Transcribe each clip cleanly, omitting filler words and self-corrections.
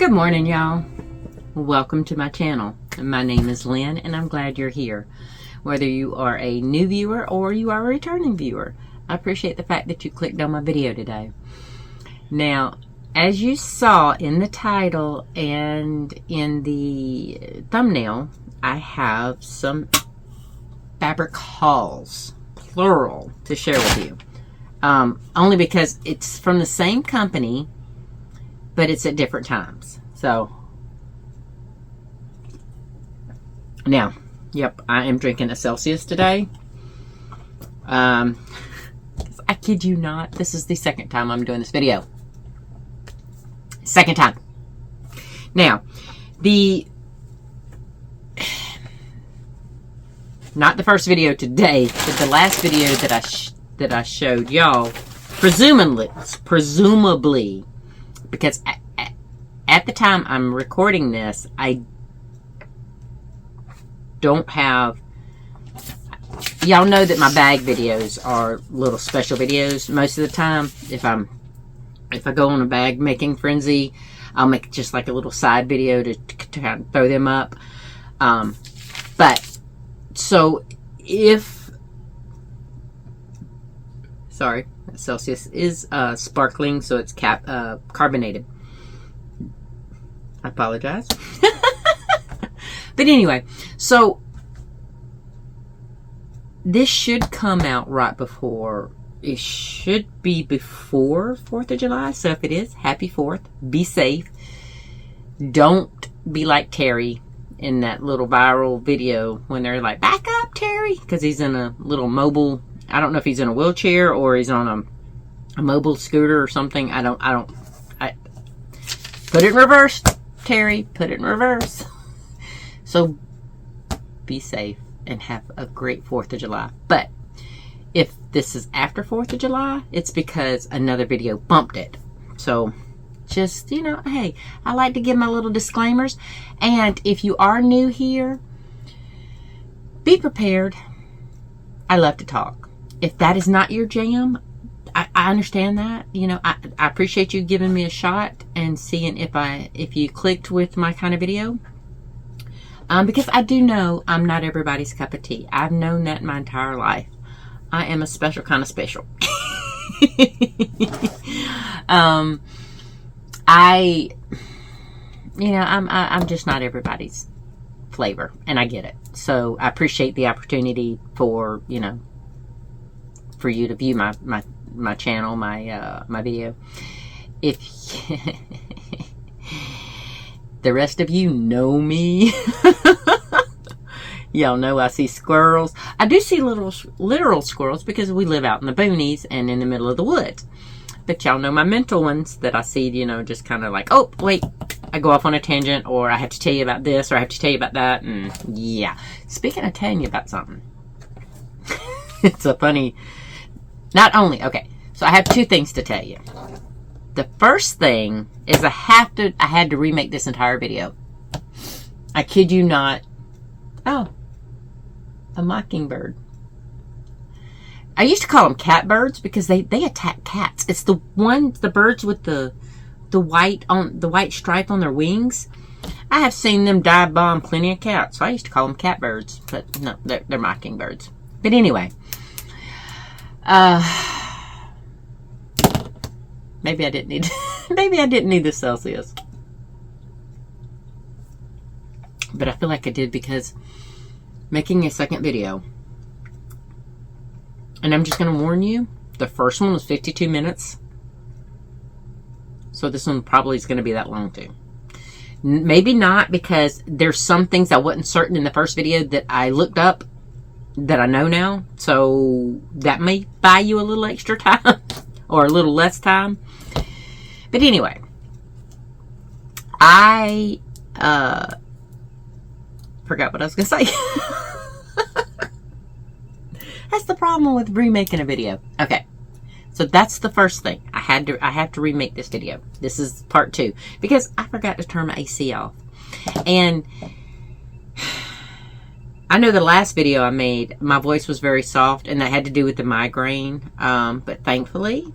Good morning, y'all. Welcome to my channel. My name is Lynn, and I'm glad you're here. Whether you are a new viewer or you are a returning viewer, I appreciate the fact that you clicked on my video today. Now, as you saw in the title and in the thumbnail, I have some fabric hauls, plural, to share with you. Only because it's from the same company, but it's at different times. So, now, yep, I am drinking a Celsius today. I kid you not, this is the second time I'm doing this video. Second time. Now, not the first video today, but the last video that I showed y'all, presumably, because at the time I'm recording this, I don't have, y'all know that my bag videos are little special videos most of the time. If I go on a bag making frenzy, I'll make just like a little side video to kind of throw them up. But so sorry, Celsius is sparkling, so it's carbonated. I apologize. But anyway, so this should come out right before, it should be before 4th of July. So if it is, happy 4th. Be safe. Don't be like Terry in that little viral video when they're like, back up, Terry, because he's in a little mobile, I don't know if he's in a wheelchair or he's on a mobile scooter or something. I put it in reverse, Terry, put it in reverse. So be safe and have a great 4th of July. But if this is after 4th of July, it's because another video bumped it. So just, you know, hey, I like to give my little disclaimers. And if you are new here, be prepared. I love to talk. If that is not your jam, I understand that. You know, I appreciate you giving me a shot and seeing if you clicked with my kind of video. Because I do know I'm not everybody's cup of tea. I've known that my entire life. I am a special kind of special. I'm just not everybody's flavor, and I get it. So I appreciate the opportunity for, you know, for you to view my channel, my video. If the rest of you know me, y'all know I see squirrels. I do see literal squirrels because we live out in the boonies and in the middle of the woods. But y'all know my mental ones that I see, you know, just kind of like, oh, wait, I go off on a tangent, or I have to tell you about this, or I have to tell you about that. And yeah, speaking of telling you about something, it's a funny, not only, okay, so I have two things to tell you. The first thing is I had to remake this entire video. I kid you not. Oh, a mockingbird. I used to call them catbirds because they attack cats. It's the birds with the white stripe on their wings. I have seen them dive bomb plenty of cats. So I used to call them catbirds, but no, they're mockingbirds. But anyway, maybe I didn't need the Celsius, but I feel like I did because making a second video. And I'm just going to warn you, the first one was 52 minutes. So this one probably is going to be that long too. Maybe not, because there's some things I wasn't certain in the first video that I looked up that I know now. So that may buy you a little extra time or a little less time. But anyway, I forgot what I was going to say. That's the problem with remaking a video. Okay, so that's the first thing. I have to remake this video. This is part 2 because I forgot to turn my AC off. And I know the last video I made, my voice was very soft, and that had to do with the migraine. But thankfully,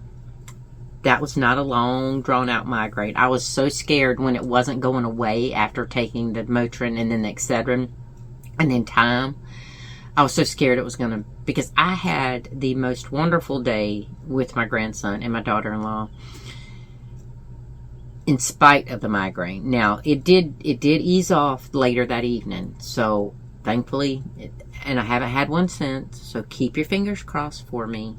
that was not a long, drawn-out migraine. I was so scared when it wasn't going away after taking the Motrin and then the Excedrin and then Time. I was so scared it was going to, because I had the most wonderful day with my grandson and my daughter-in-law in spite of the migraine. Now, it did ease off later that evening, so thankfully, and I haven't had one since, so keep your fingers crossed for me.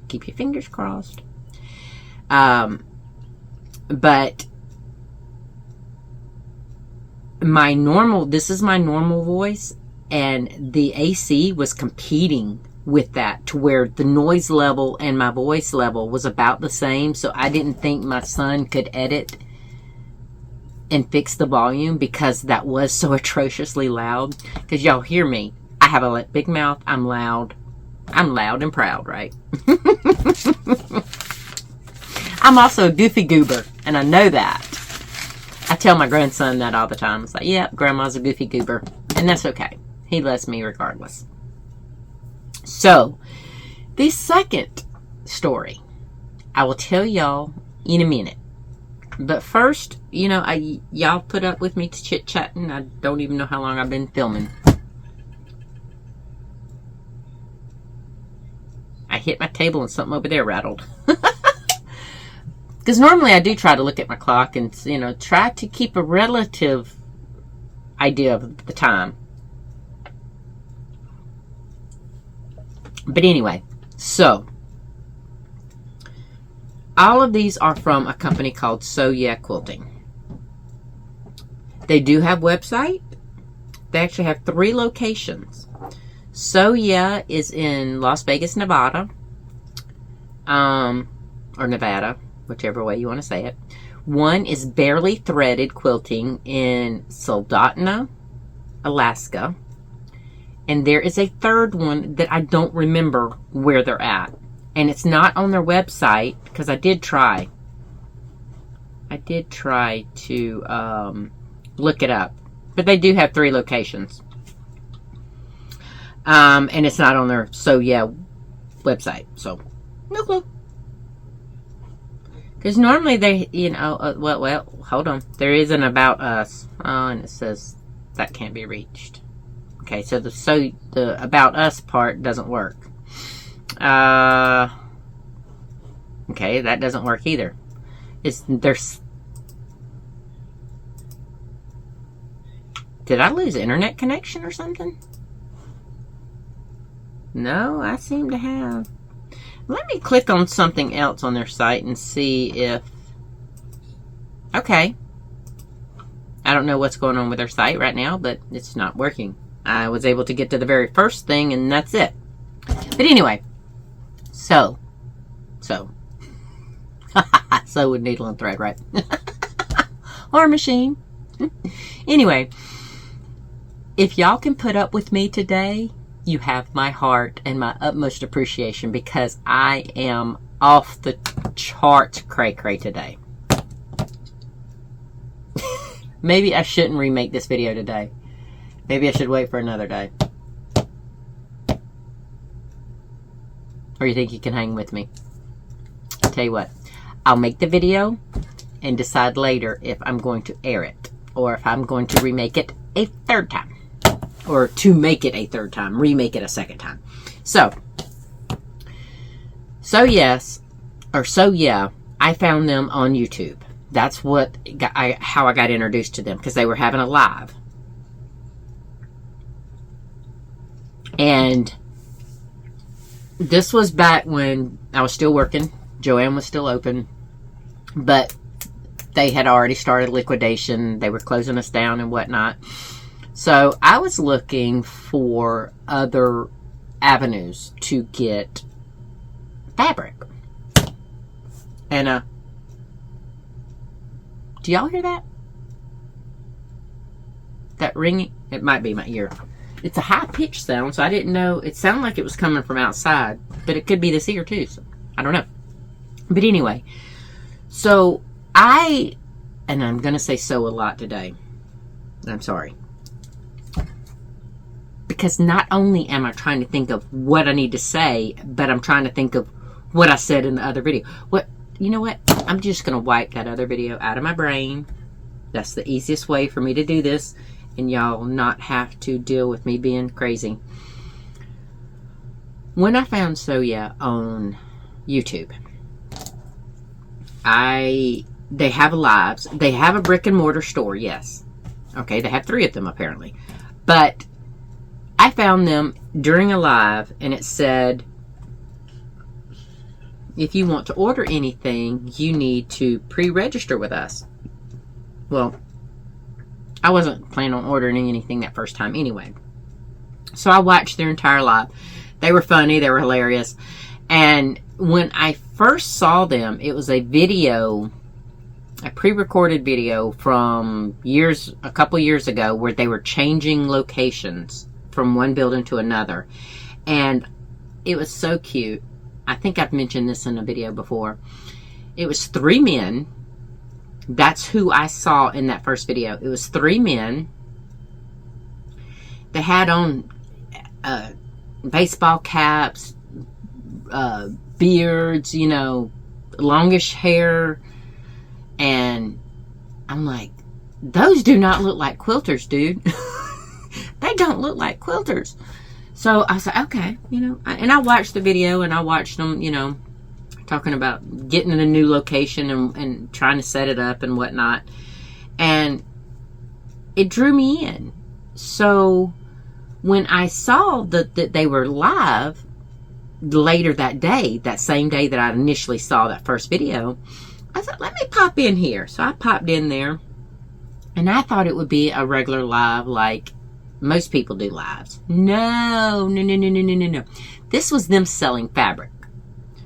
Keep your fingers crossed. But this is my normal voice, and the AC was competing with that to where the noise level and my voice level was about the same. So I didn't think my son could edit and fix the volume because that was so atrociously loud. Because y'all hear me. I have a big mouth. I'm loud. I'm loud and proud, right? I'm also a goofy goober, and I know that. I tell my grandson that all the time. It's like, yeah, Grandma's a goofy goober, and that's okay. He loves me regardless. So, the second story, I will tell y'all in a minute. But first, y'all put up with me chit-chatting. I don't even know how long I've been filming. I hit my table and something over there rattled. Because normally I do try to look at my clock and, try to keep a relative idea of the time. But anyway, so all of these are from a company called So Yeah Quilting. They do have a website. They actually have 3 locations. So Yeah is in Las Vegas, Nevada. Or Nevada, whichever way you want to say it. One is Barely Threaded Quilting in Soldotna, Alaska. And there is a third one that I don't remember where they're at. And it's not on their website, because I did try. I did try to look it up. But they do have 3 locations. And it's not on their So Yeah website. So, no clue. Because normally they, well, hold on. There is an About Us. Oh, and it says that can't be reached. Okay, so the About Us part doesn't work. Okay, that doesn't work either. Did I lose internet connection or something? No, I seem to have. Let me click on something else on their site and see if... Okay. I don't know what's going on with their site right now, but it's not working. I was able to get to the very first thing, and that's it. But anyway. So with needle and thread, right? Or machine. Anyway. If y'all can put up with me today, you have my heart and my utmost appreciation, because I am off the charts cray-cray today. Maybe I shouldn't remake this video today. Maybe I should wait for another day. Or you think you can hang with me? I'll tell you what. I'll make the video and decide later if I'm going to air it, or if I'm going to remake it a third time. Or to make it a third time. Remake it a second time. So yes. Or So Yeah. I found them on YouTube. That's how I got introduced to them. Because they were having a live. And this was back when I was still working. Joanne was still open. But they had already started liquidation. They were closing us down and whatnot. So I was looking for other avenues to get fabric. And do y'all hear that? That ringing? It might be my ear. It's a high-pitched sound, so I didn't know. It sounded like it was coming from outside, but it could be this ear too, so I don't know. But anyway, so and I'm going to say so a lot today. I'm sorry. Because not only am I trying to think of what I need to say, but I'm trying to think of what I said in the other video. You know what? I'm just going to wipe that other video out of my brain. That's the easiest way for me to do this, and y'all not have to deal with me being crazy. When I found Soya on YouTube, they have lives. They have a brick and mortar store, yes. Okay, they have 3 of them apparently. But I found them during a live, and it said, if you want to order anything, you need to pre-register with us. Well, I wasn't planning on ordering anything that first time anyway. So I watched their entire live. They were funny. They were hilarious. And when I first saw them, it was a video, a pre-recorded video from a couple years ago, where they were changing locations from one building to another. And it was so cute. I think I've mentioned this in a video before. It was 3 men. That's who I saw in that first video. It was 3 men. They had on baseball caps, beards, you know, longish hair. And I'm like, those do not look like quilters, dude. They don't look like quilters. So I said, okay, you know, and I watched the video, and I watched them, you know, talking about getting in a new location and trying to set it up and whatnot. And it drew me in. So when I saw that they were live later that day, that same day that I initially saw that first video, I thought, let me pop in here. So I popped in there, and I thought it would be a regular live like most people do lives. No. This was them selling fabric.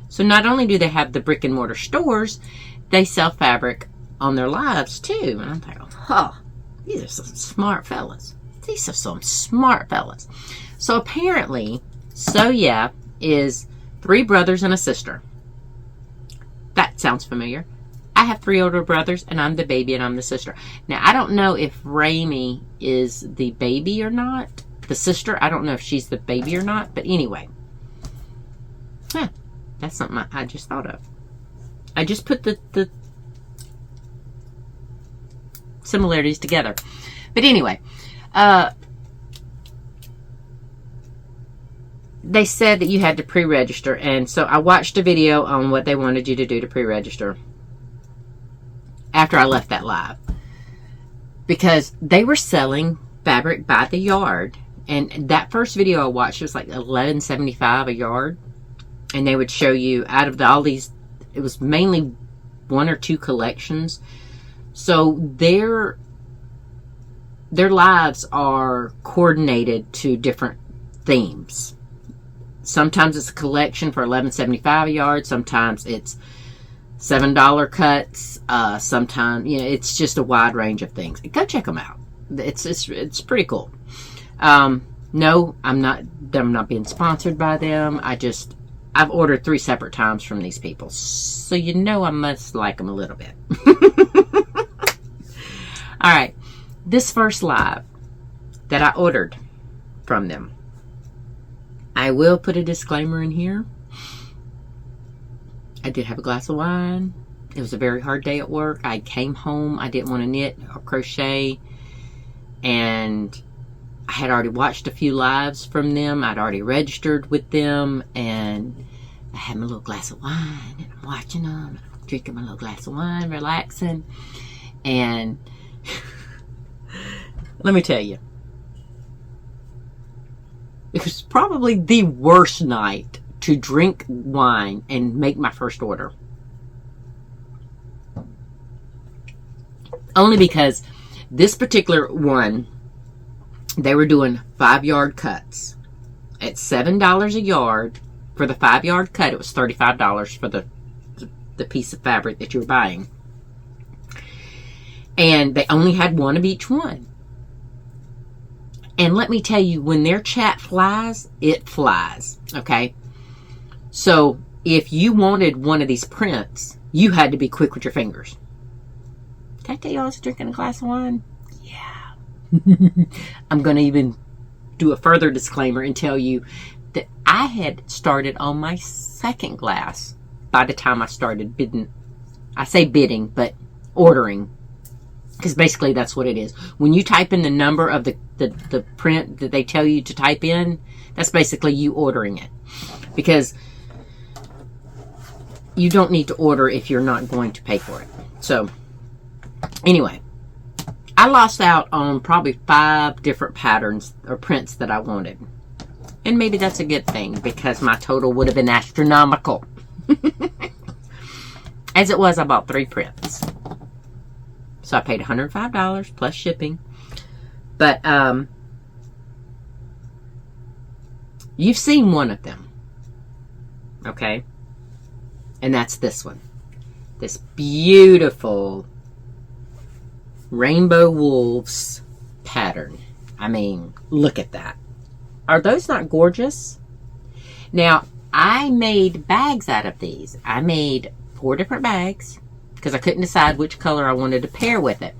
So not only do they have the brick and mortar stores, they sell fabric on their lives too. And I'm like, oh, these are some smart fellas. These are some smart fellas. So apparently, Soya is 3 brothers and a sister. That sounds familiar. I have 3 older brothers, and I'm the baby, and I'm the sister. Now, I don't know if Raimi is the baby or not. The sister, I don't know if she's the baby or not. But anyway. That's something I just thought of. I just put the similarities together. But anyway. They said that you had to pre-register. And so I watched a video on what they wanted you to do to pre-register after I left that live, because they were selling fabric by the yard. And that first video I watched was like $11.75 a yard, and they would show you out of all these, it was mainly 1 or 2 collections. So their lives are coordinated to different themes. Sometimes it's a collection for $11.75 a yard. Sometimes it's $7 cuts. Sometimes, you know, it's just a wide range of things. Go check them out. It's pretty cool. No, I'm not being sponsored by them. I've ordered 3 separate times from these people, so you know I must like them a little bit. All right, this first live that I ordered from them, I will put a disclaimer in here. I did have a glass of wine. It was a very hard day at work. I came home. I didn't want to knit or crochet. And I had already watched a few lives from them. I'd already registered with them. And I had my little glass of wine. And I'm watching them. I'm drinking my little glass of wine, relaxing. And let me tell you, it was probably the worst night to drink wine and make my first order. Only because this particular one, they were doing 5-yard cuts at $7 a yard. For the 5-yard cut, it was $35 for the piece of fabric that you were buying. And they only had 1 of each one. And let me tell you, when their chat flies, it flies. Okay? So, if you wanted one of these prints, you had to be quick with your fingers. Did I tell you I was drinking a glass of wine? Yeah. I'm going to even do a further disclaimer and tell you that I had started on my 2nd glass by the time I started bidding. I say bidding, but ordering. Because basically that's what it is. When you type in the number of the print that they tell you to type in, that's basically you ordering it. Because you don't need to order if you're not going to pay for it. So, anyway, I lost out on probably 5 different patterns or prints that I wanted. And maybe that's a good thing, because my total would have been astronomical. As it was, I bought 3 prints. So I paid $105 plus shipping. But you've seen one of them. Okay? And that's this one. This beautiful Rainbow Wolves pattern. I mean, look at that. Are those not gorgeous? Now, I made bags out of these. I made 4 different bags because I couldn't decide which color I wanted to pair with it.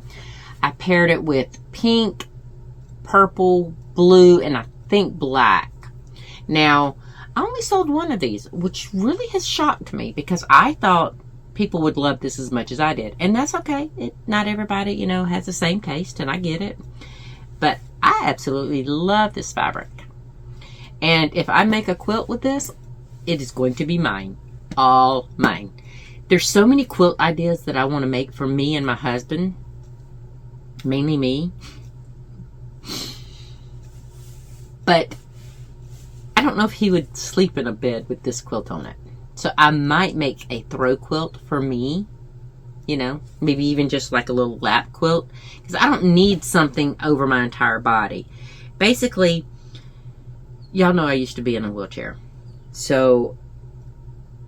I paired it with pink, purple, blue, and I think black. Now, I only sold 1 of these, which really has shocked me because I thought people would love this as much as I did. And that's okay. Not everybody, you know, has the same taste, and I get it. But I absolutely love this fabric. And if I make a quilt with this, it is going to be mine. All mine. There's so many quilt ideas that I want to make for me and my husband. Mainly me. But I don't know if he would sleep in a bed with this quilt on it. So I might make a throw quilt for me. You know, maybe even just like a little lap quilt. Because I don't need something over my entire body. Basically, y'all know I used to be in a wheelchair. So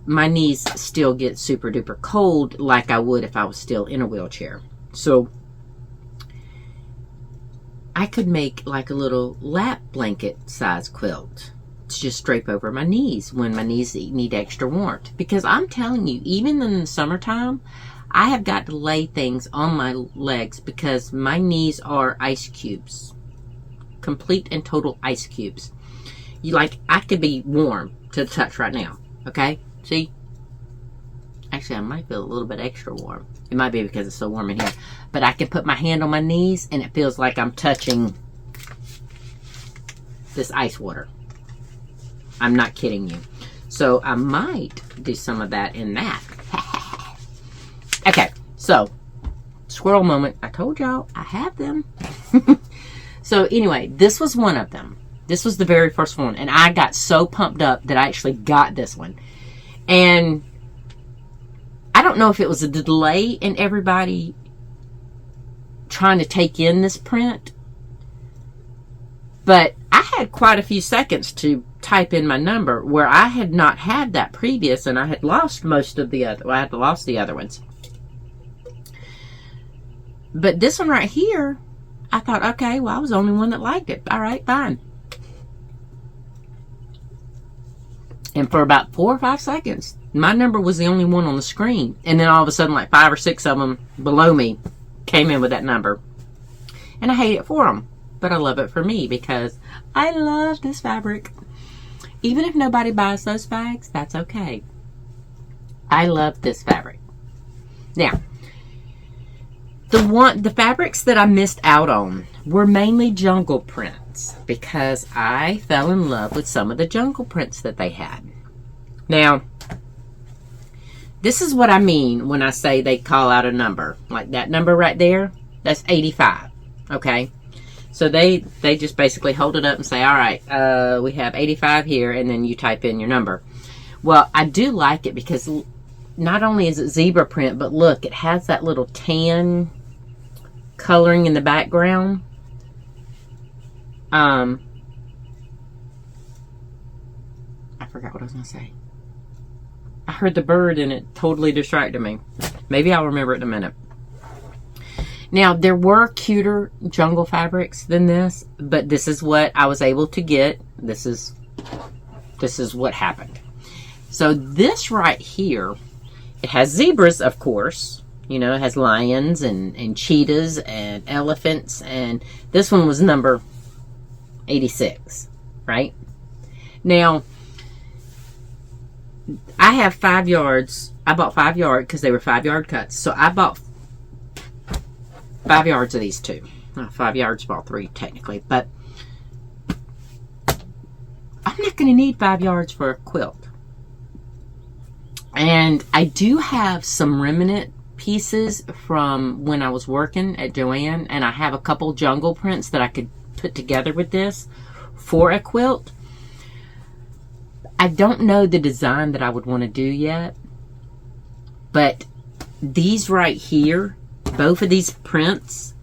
my knees still get super duper cold like I would if I was still in a wheelchair. So I could make like a little lap blanket size quilt to just drape over my knees when my knees need extra warmth. Because I'm telling you, even in the summertime, I have got to lay things on my legs because my knees are ice cubes. Complete and total ice cubes. I could be warm to the touch right now. Okay? See? Actually, I might feel a little bit extra warm. It might be because it's so warm in here. But I can put my hand on my knees and it feels like I'm touching this ice water. I'm not kidding you. So I might do some of that in that. Okay, so squirrel moment. I told y'all I have them. So anyway, this was one of them. This was the very first one. And I got so pumped up that I actually got this one. And I don't know if it was a delay in everybody trying to take in this print. But I had quite a few seconds to type in my number where I had not had that previous. And I had lost most of the other. Well, I had lost the other ones. But this one right here, I thought, okay, well, I was the only one that liked it. All right, fine. And for about 4 or 5 seconds, my number was the only one on the screen. And then all of a sudden, like 5 or 6 of them below me came in with that number. And I hate it for them. But I love it for me because I love this fabric. Even if nobody buys those bags, that's okay. I love this fabric. Now, the fabrics that I missed out on were mainly jungle prints because I fell in love with some of the jungle prints that they had. Now, this is what I mean when I say they call out a number. Like that number right there, that's 85. Okay? So they just basically hold it up and say, all right, we have 85 here, and then you type in your number. Well, I do like it because not only is it zebra print, but look, it has that little tan coloring in the background. I forgot what I was going to say. I heard the bird and it totally distracted me. Maybe I'll remember it in a minute. Now, there were cuter jungle fabrics than this, but this is what I was able to get. This is what happened. So this right here, it has zebras, of course. You know, it has lions and cheetahs and elephants. And this one was number 86, right? Now, I have 5 yards. I bought 5 yards because they were 5 yard cuts. So I bought 5 yards of these two. 5 yards, bought 3 technically, but I'm not going to need 5 yards for a quilt. And I do have some remnant pieces from when I was working at Joann, and I have a couple jungle prints that I could put together with this for a quilt. I don't know the design that I would want to do yet, but these right here, both of these prints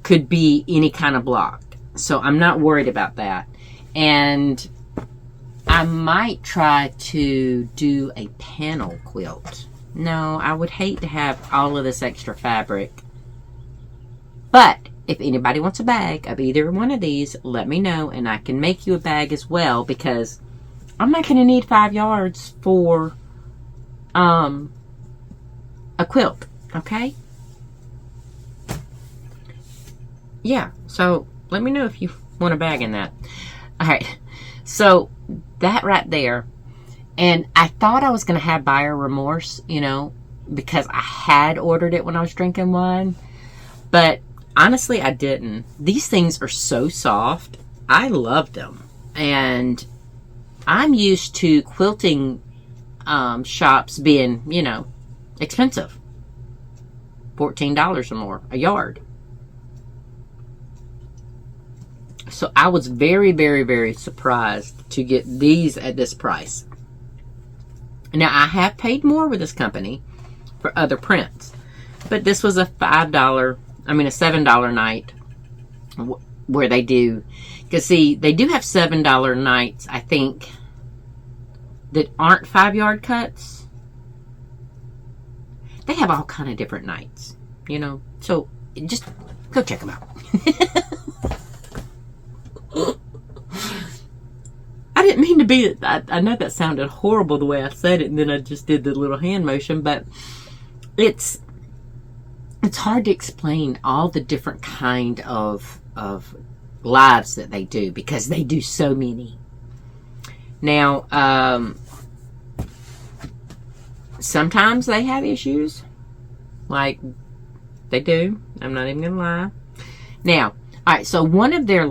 could be any kind of block, so I'm not worried about that. And I might try to do a panel quilt. No, I would hate to have all of this extra fabric. But if anybody wants a bag of either one of these, let me know and I can make you a bag as well, because I'm not going to need 5 yards for a quilt, okay? Yeah, so let me know if you want a bag in that. Alright, so that right there. And I thought I was going to have buyer remorse, you know, because I had ordered it when I was drinking wine. But honestly, I didn't. These things are so soft. I loved them. And I'm used to quilting shops being, you know, expensive. $14 or more a yard. So I was very, very, very surprised to get these at this price. Now, I have paid more with this company for other prints, but this was a $7 night where they do, because see, they do have $7 nights, I think, that aren't 5 yard cuts. They have all kind of different nights, you know, so just go check them out. I didn't mean to be, I know that sounded horrible the way I said it, and then I just did the little hand motion, but it's hard to explain all the different kind of lives that they do, because they do so many. Now, sometimes they have issues, like they do. I'm not even gonna lie. Now, all right, so one of their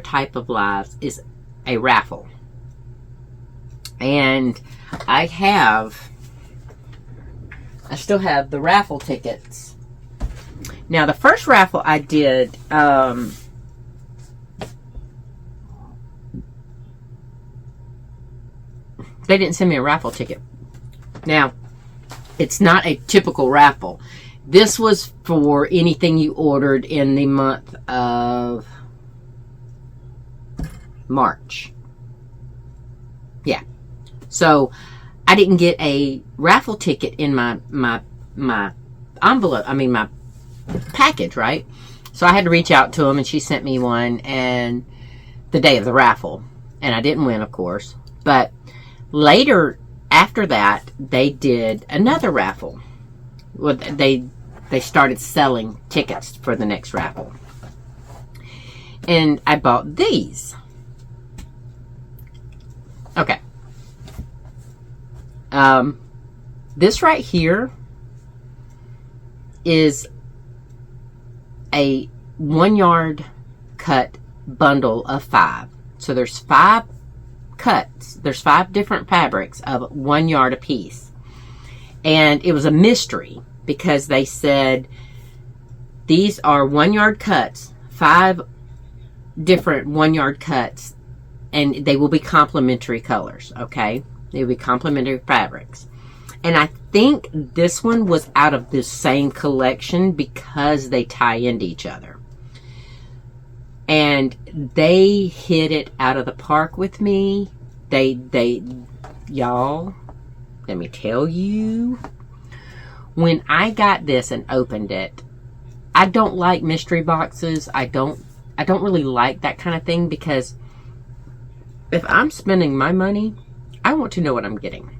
type of lives is a raffle. And I still have the raffle tickets. Now, the first raffle I did, they didn't send me a raffle ticket. Now, it's not a typical raffle. This was for anything you ordered in the month of March. Yeah. So I didn't get a raffle ticket in my envelope, my package, right? So I had to reach out to them, and she sent me one, and the day of the raffle. And I didn't win, of course. But later, after that, they did another raffle. Well, they started selling tickets for the next raffle. And I bought these. Okay. This right here is a 1 yard cut bundle of 5. So there's 5 cuts. There's 5 different fabrics of 1 yard apiece. And it was a mystery, because they said these are 1 yard cuts, 5 different 1 yard cuts, and they will be complementary colors, okay? They will be complementary fabrics. And I think this one was out of the same collection because they tie into each other. And they hit it out of the park with me. Y'all, let me tell you, when I got this and opened it, I don't like mystery boxes. I don't really like that kind of thing, because if I'm spending my money, I want to know what I'm getting.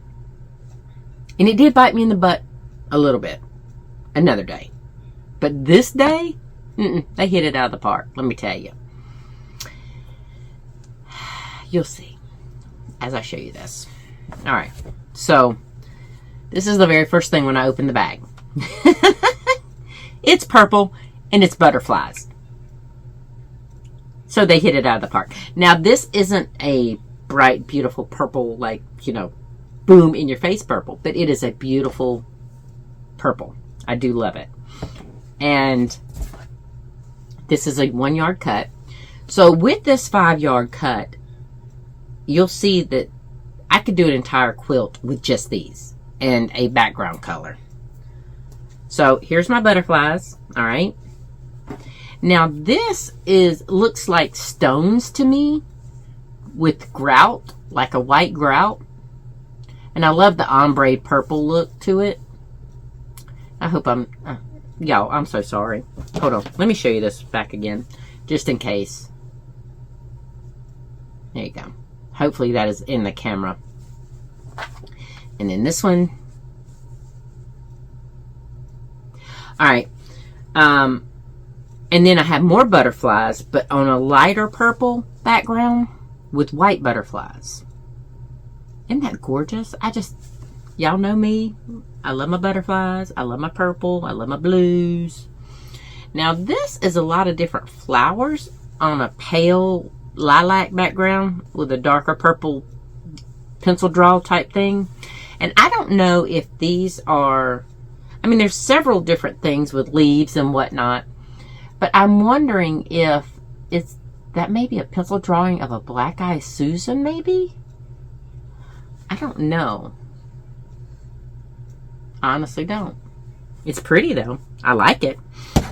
And it did bite me in the butt a little bit another day. But this day, they hit it out of the park, let me tell you. You'll see as I show you this. All right. So this is the very first thing when I open the bag. It's purple and it's butterflies. So they hit it out of the park. Now, this isn't a bright, beautiful purple, like, you know, boom in your face purple, but it is a beautiful purple. I do love it. And this is a 1 yard cut. So with this 5 yard cut, you'll see that I could do an entire quilt with just these and a background color. So here's my butterflies. All right. Now this looks like stones to me with grout, like a white grout. And I love the ombre purple look to it. I hope y'all, I'm so sorry. Hold on. Let me show you this back again, just in case. There you go. Hopefully that is in the camera. And then this one. All right. And then I have more butterflies, but on a lighter purple background with white butterflies. Isn't that gorgeous? Y'all know me. I love my butterflies. I love my purple. I love my blues. Now this is a lot of different flowers on a pale lilac background with a darker purple pencil draw type thing. And I don't know if these are, I mean, there's several different things with leaves and whatnot. But I'm wondering if that may be a pencil drawing of a Black Eyed Susan, maybe? I don't know. I honestly don't. It's pretty, though. I like it.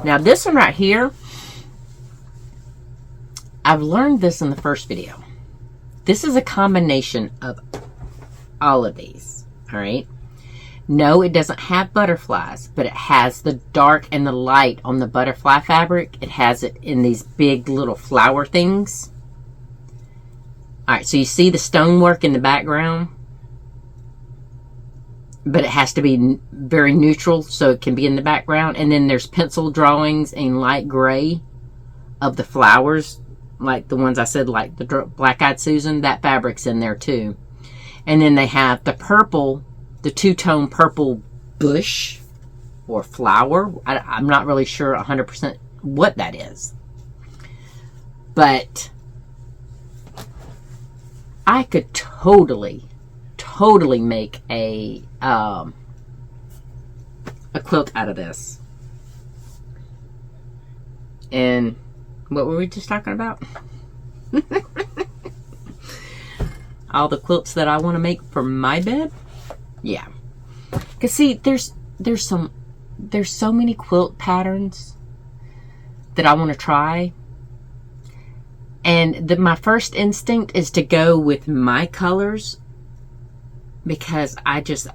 Now, this one right here, I've learned this in the first video. This is a combination of all of these, all right? No, it doesn't have butterflies, but it has the dark and the light on the butterfly fabric. It has it in these big little flower things. All right, so you see the stonework in the background, but it has to be very neutral so it can be in the background. And then there's pencil drawings in light gray of the flowers, like the ones I said, like the Black Eyed Susan. That fabric's in there too. And then they have the purple, the two-tone purple bush or flower. I'm not really sure 100% what that is. But I could totally make a quilt out of this. And what were we just talking about? All the quilts that I want to make for my bed. Yeah, because see, there's so many quilt patterns that I want to try, and my first instinct is to go with my colors because I just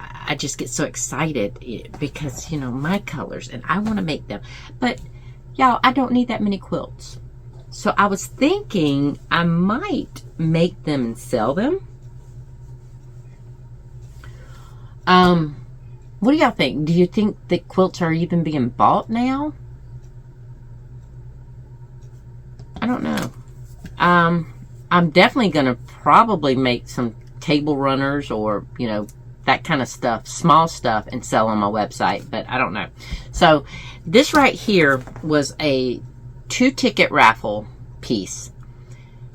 get so excited because, you know, my colors and I want to make them. But y'all, I don't need that many quilts, so I was thinking I might make them and sell them. What do y'all think? Do you think that quilts are even being bought now? I don't know. I'm definitely going to probably make some table runners or, you know, that kind of stuff, small stuff, and sell on my website, but I don't know. So this right here was a 2-ticket raffle piece,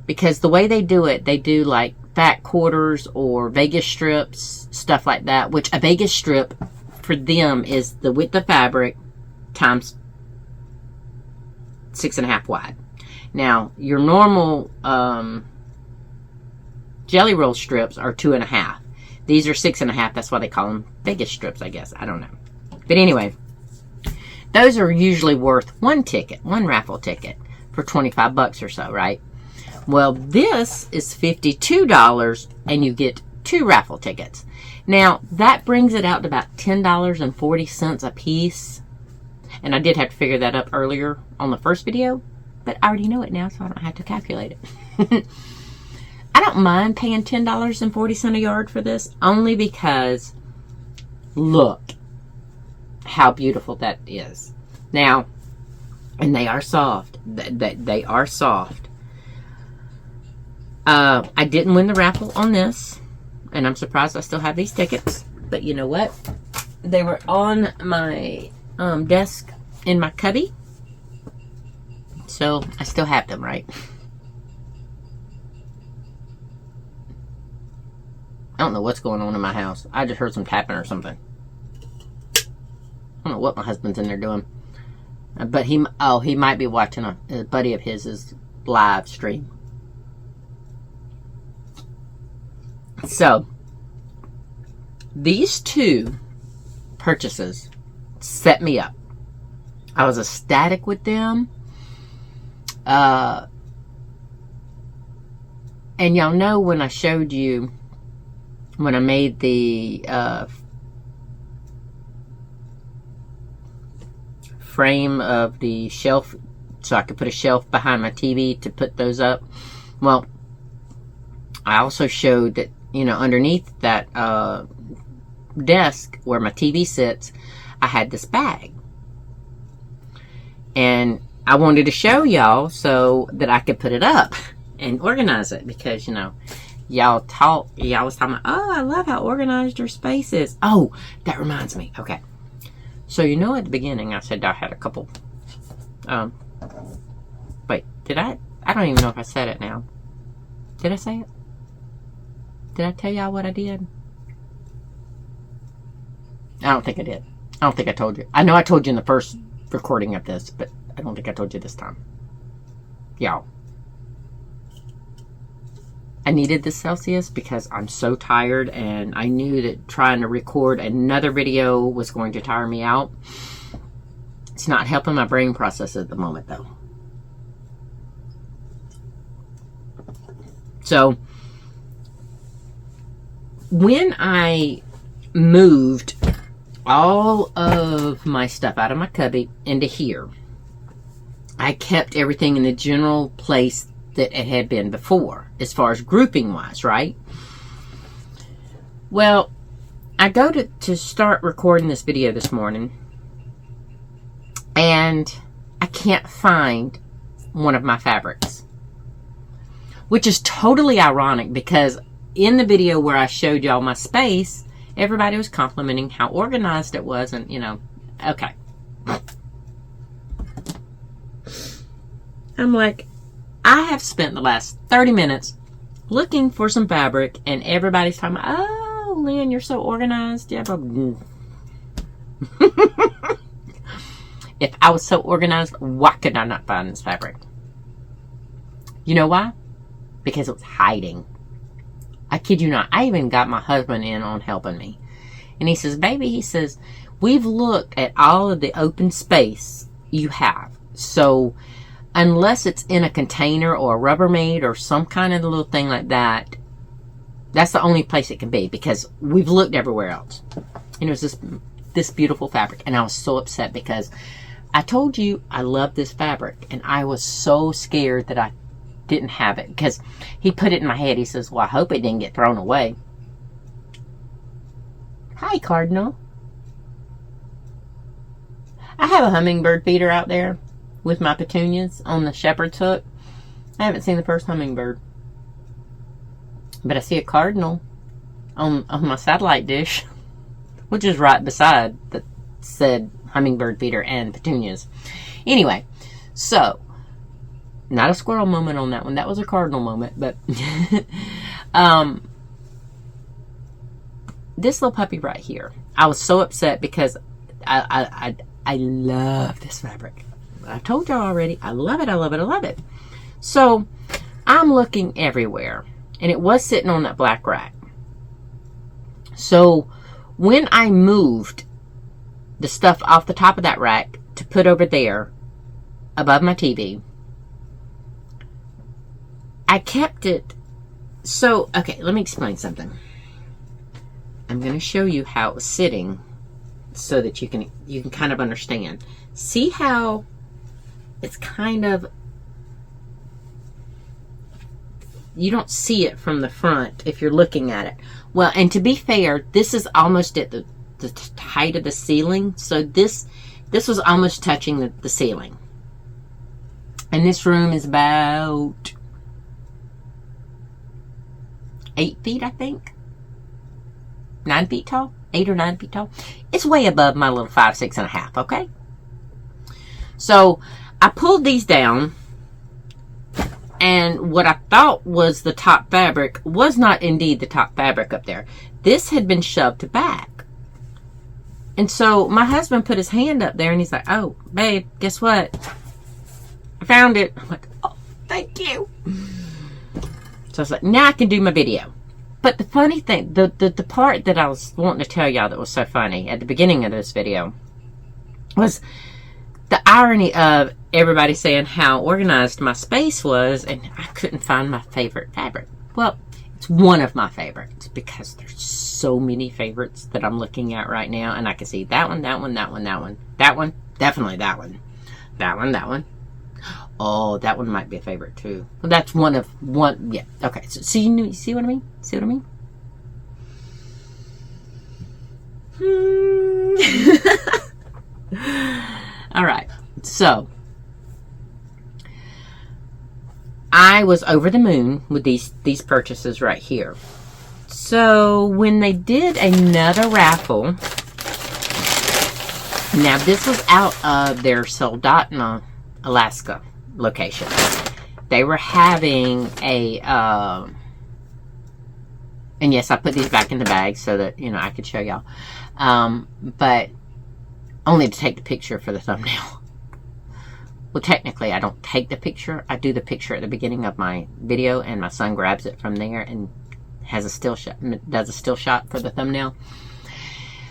because the way they do it, they do like fat quarters or Vegas strips, stuff like that, which a Vegas strip for them is the width of fabric times 6.5 wide. Now, your normal jelly roll strips are 2.5. These are 6.5. That's why they call them Vegas strips, I guess. I don't know. But anyway, those are usually worth one raffle ticket for $25 or so, right? Well, this is $52 and you get 2 raffle tickets. Now, that brings it out to about $10.40 a piece. And I did have to figure that up earlier on the first video, but I already know it now, so I don't have to calculate it. I don't mind paying $10.40 a yard for this, only because look how beautiful that is. Now, and they are soft. They are soft. I didn't win the raffle on this. And I'm surprised I still have these tickets. But you know what? They were on my desk in my cubby. So I still have them, right? I don't know what's going on in my house. I just heard some tapping or something. I don't know what my husband's in there doing. But he might be watching a buddy of his live stream. So, these two purchases set me up. I was ecstatic with them. And y'all know when I showed you, when I made the frame of the shelf so I could put a shelf behind my TV to put those up. Well, I also showed that, you know, underneath that desk where my TV sits, I had this bag. And I wanted to show y'all so that I could put it up and organize it, because, you know, y'all was talking about, oh, I love how organized your space is. Oh, that reminds me. Okay. So, you know, at the beginning, I said I had a couple. Wait, did I? I don't even know if I said it now. Did I say it? Did I tell y'all what I did? I don't think I did. I don't think I told you. I know I told you in the first recording of this, but I don't think I told you this time. Y'all. I needed this Celsius because I'm so tired, and I knew that trying to record another video was going to tire me out. It's not helping my brain process at the moment, though. So, when I moved all of my stuff out of my cubby into here, I kept everything in the general place that it had been before, as far as grouping wise, right? Well, I go to start recording this video this morning, and I can't find one of my fabrics, which is totally ironic, because in the video where I showed y'all my space, everybody was complimenting how organized it was, and, you know, okay. I'm like, I have spent the last 30 minutes looking for some fabric, and everybody's talking about, oh, Lynn, you're so organized. Yeah, but if I was so organized, why could I not find this fabric? You know why? Because it was hiding. I kid you not. I even got my husband in on helping me. And he says, baby, he says, we've looked at all of the open space you have. So unless it's in a container or a Rubbermaid or some kind of little thing like that, that's the only place it can be, because we've looked everywhere else. And it was this beautiful fabric. And I was so upset because I told you I love this fabric. And I was so scared that I didn't have it, because he put it in my head. He says, well, I hope it didn't get thrown away. Hi, Cardinal. I have a hummingbird feeder out there with my petunias on the shepherd's hook. I haven't seen the first hummingbird, but I see a cardinal on my satellite dish, which is right beside the said hummingbird feeder and petunias. Anyway, so not a squirrel moment on that one. That was a cardinal moment, but this little puppy right here, I was so upset because I love this fabric. I told y'all already, I love it, I love it, I love it. So I'm looking everywhere, and it was sitting on that black rack. So when I moved the stuff off the top of that rack to put over there above my TV, I kept it. So, okay, let me explain something. I'm going to show you how it was sitting so that you can kind of understand. See how it's kind of, you don't see it from the front if you're looking at it. Well, and to be fair, this is almost at the height of the ceiling. So this was almost touching the ceiling. And this room is about 8 feet, I think. 9 feet tall, 8 or 9 feet tall. It's way above my little 5, 6.5, okay? So I pulled these down, and what I thought was the top fabric was not indeed the top fabric up there. This had been shoved back. And so my husband put his hand up there and he's like, oh, babe, guess what? I found it. I'm like, oh, thank you. So I was like, now I can do my video. But the funny thing, the part that I was wanting to tell y'all that was so funny at the beginning of this video was the irony of everybody saying how organized my space was, and I couldn't find my favorite fabric. Well, it's one of my favorites because there's so many favorites that I'm looking at right now, and I can see that one, that one, that one, that one, that one, definitely that one, that one, that one. Oh, that one might be a favorite too. Well, that's one. Yeah. Okay. So you see what I mean? See what I mean? All right. So I was over the moon with these purchases right here. So when they did another raffle, now this was out of their Soldotna, Alaska location. They were having a and yes, I put these back in the bag so that I could show y'all, but only to take the picture for the thumbnail. Well, technically I don't take the picture. I do the picture at the beginning of my video, and my son grabs it from there and has a still shot, does a still shot for the thumbnail.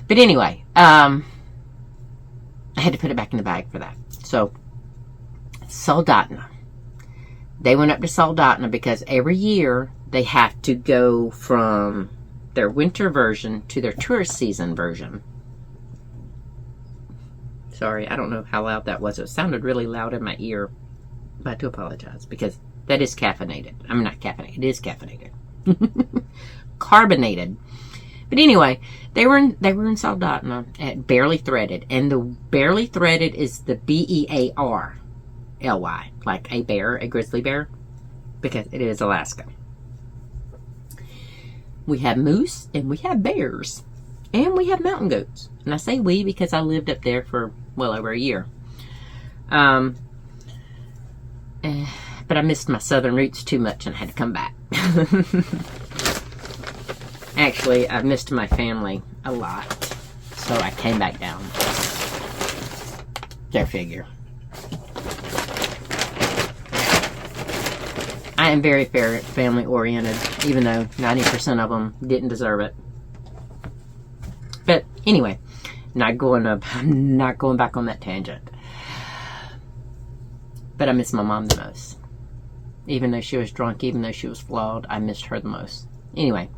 But anyway, I had to put it back in the bag for that. So Soldotna. They went up to Soldotna because every year they have to go from their winter version to their tourist season version. Sorry, I don't know how loud that was. It sounded really loud in my ear. But I do apologize because that is caffeinated. I'm not caffeinated. It is caffeinated. Carbonated. But anyway, they were in Soldotna at Barely Threaded. And the Barely Threaded is the BEARLY, like a bear, a grizzly bear, because it is Alaska. We have moose and we have bears and we have mountain goats. And I say we because I lived up there for well over a year. But I missed my southern roots too much and I had to come back. Actually, I missed my family a lot, so I came back down. Go figure. I am very family oriented, even though 90% of them didn't deserve it. But anyway, I'm not going back on that tangent. But I miss my mom the most. Even though she was drunk, even though she was flawed, I missed her the most. Anyway,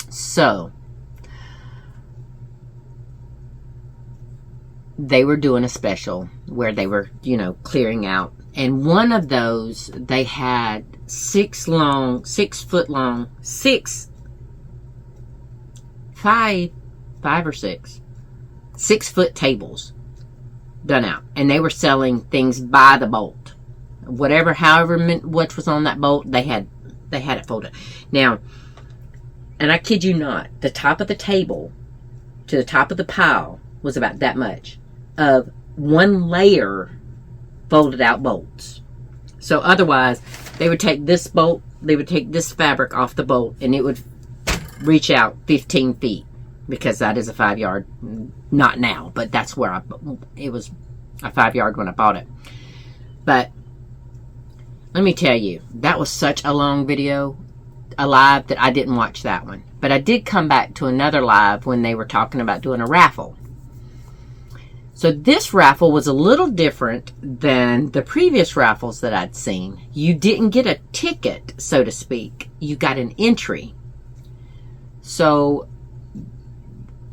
so they were doing a special where they were, clearing out. And one of those, they had 6 foot long, 6 foot tables done out. And they were selling things by the bolt. However much was on that bolt, they had it folded. Now, and I kid you not, the top of the table to the top of the pile was about that much of one layer folded out bolts. So otherwise, they would take this bolt, they would take this fabric off the bolt, and it would reach out 15 feet because that is a 5-yard. Not now, but that's where it was a 5-yard when I bought it. But let me tell you, that was such a long video, a live, that I didn't watch that one. But I did come back to another live when they were talking about doing a raffle. So this raffle was a little different than the previous raffles that I'd seen. You didn't get a ticket, so to speak. You got an entry. So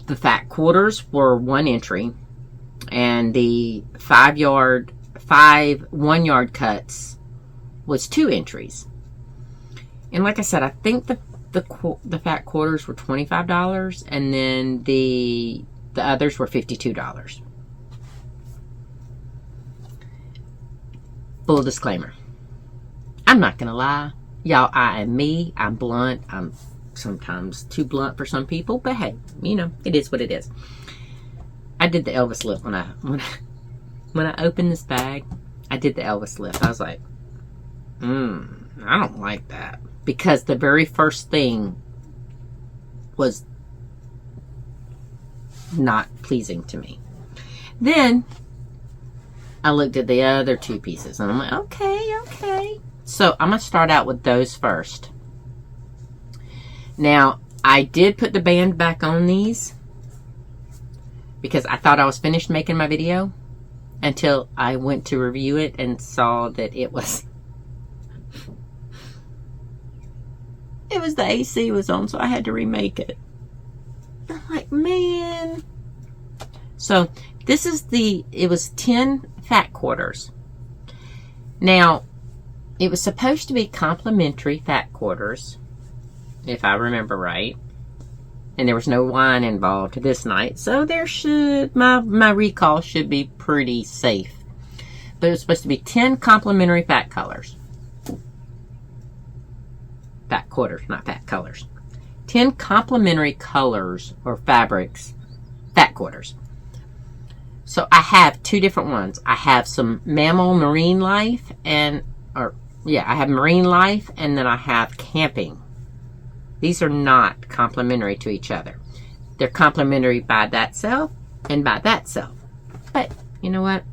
the fat quarters were 1 entry, and the 5 1-yard cuts was 2 entries. And like I said, I think the fat quarters were $25, and then the others were $52. Full disclaimer, I'm not gonna lie, y'all. I am me. I'm blunt. I'm sometimes too blunt for some people, but hey, you know, it is what it is. I did the Elvis lip when I opened this bag. I did the Elvis lip. I was like, I don't like that, because the very first thing was not pleasing to me. Then I looked at the other two pieces and I'm like, okay. So I'm going to start out with those first. Now, I did put the band back on these because I thought I was finished making my video until I went to review it and saw that it was the AC was on, so I had to remake it. I'm like, man. So this is it was 10 fat quarters. Now, it was supposed to be complimentary fat quarters, if I remember right. And there was no wine involved this night, so my recall should be pretty safe. But it was supposed to be 10 complimentary fat colors. Fat quarters, not fat colors. 10 complimentary colors or fabrics, fat quarters. So I have two different ones. I have some Mammal Marine Life I have Marine Life, and then I have Camping. These are not complementary to each other. They're complementary by that self and by that self. But you know what?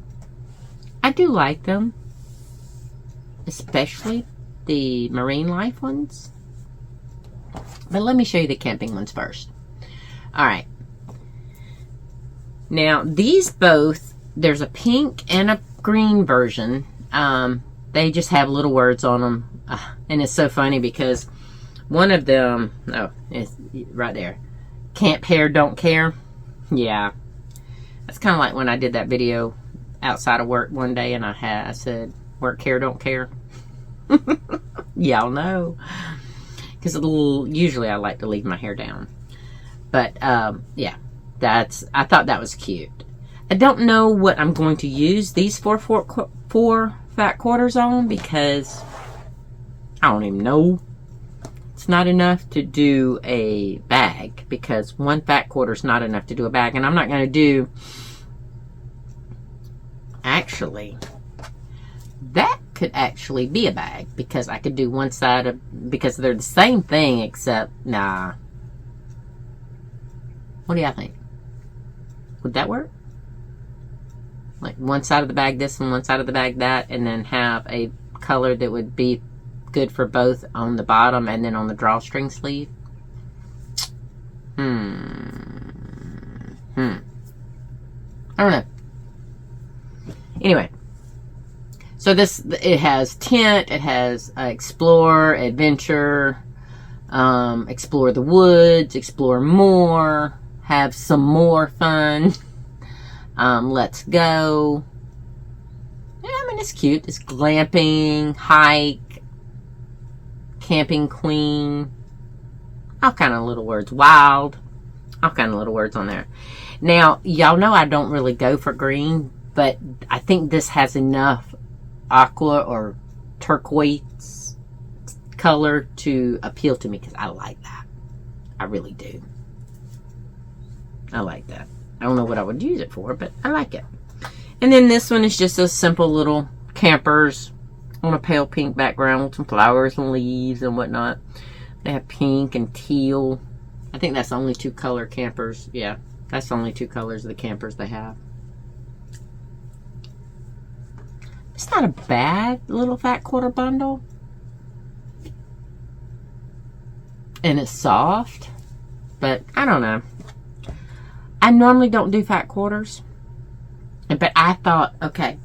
I do like them, especially the Marine Life ones. But let me show you the Camping ones first. Alright. Now, these both, there's a pink and a green version. They just have little words on them. And it's so funny because one of them, it's right there. Camp Hair, Don't Care. Yeah. That's kind of like when I did that video outside of work one day and I said, work hair, don't care. Y'all know. Because usually I like to leave my hair down. But, yeah. I thought that was cute. I don't know what I'm going to use these four fat quarters on, because I don't even know. It's not enough to do a bag, because one fat quarter is not enough to do a bag. And I'm not going to do... Actually, that could actually be a bag, because I could do one side of... Because they're the same thing, except... Nah. What do y'all think? Would that work? Like one side of the bag this and one side of the bag that, and then have a color that would be good for both on the bottom and then on the drawstring sleeve? I don't know. Anyway, so it has tent, it has explore, adventure, explore the woods, explore more, have some more fun, let's go. Yeah, I mean, it's cute. It's glamping, hike, camping queen, all kind of little words, wild, all kind of little words on there. Now, y'all know I don't really go for green, but I think this has enough aqua or turquoise color to appeal to me, because I like that. I really do. I like that. I don't know what I would use it for, but I like it. And then this one is just a simple little campers on a pale pink background with some flowers and leaves and whatnot. They have pink and teal. I think that's the only two color campers. Yeah, that's the only two colors of the campers they have. It's not a bad little fat quarter bundle. And it's soft. But I don't know. I normally don't do fat quarters. But I thought, okay,